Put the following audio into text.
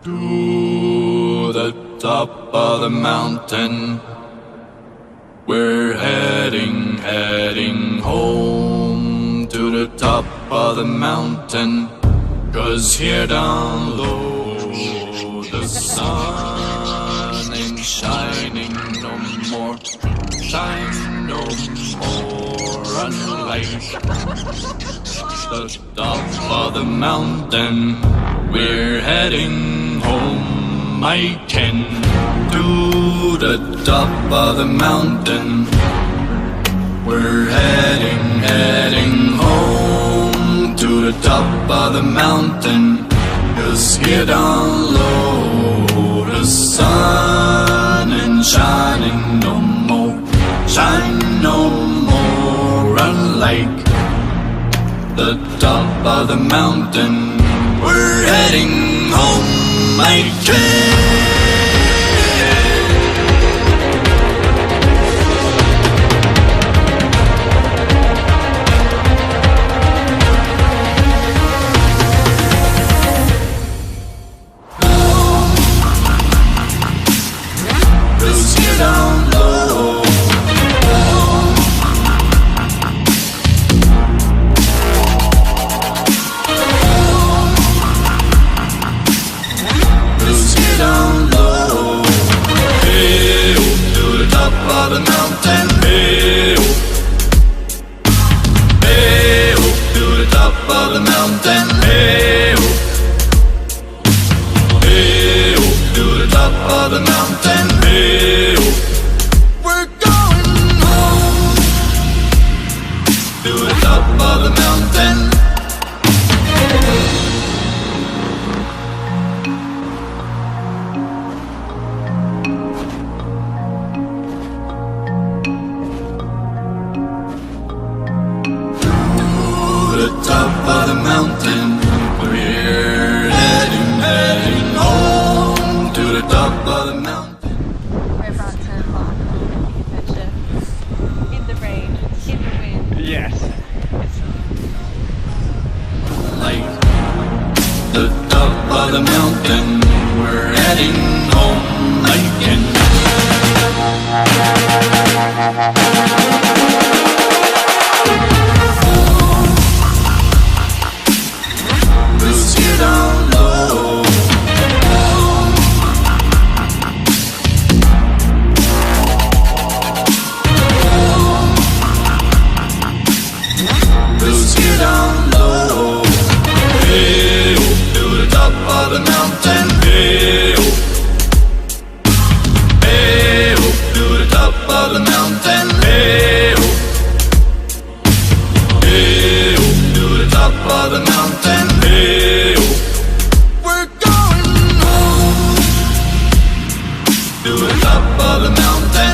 To the top of the mountain, we're heading home. To the top of the mountain, 'cause here down low the sun ain't shining no more. Shine no more, unlike the top of the mountain. We're heading home, I can. To the top of the mountain, we're heading home. To the top of the mountain, 'cause here down low the sun ain't shining no more. Shine no more, unlike the top of the mountain. We're heading home, I can. Cause you're down low. Down low, hey, to the top of the mountain, hey, hey, to the top of the mountain, hey, hey, to the top of the mountain, hey, we're going home, to the top of the mountain. Top of the mountain, we're heading home. To the top of the mountain. We're about to embark on an adventure in the rain, in the wind. Yes. Like the top of the mountain, we're heading home again. Down low. Cause you're down low. Hey, to the top of the mountain. Hey, hey, to the top of the mountain. Hey, hey, to the top of the mountain. Hey, we're going home. To the top of the mountain.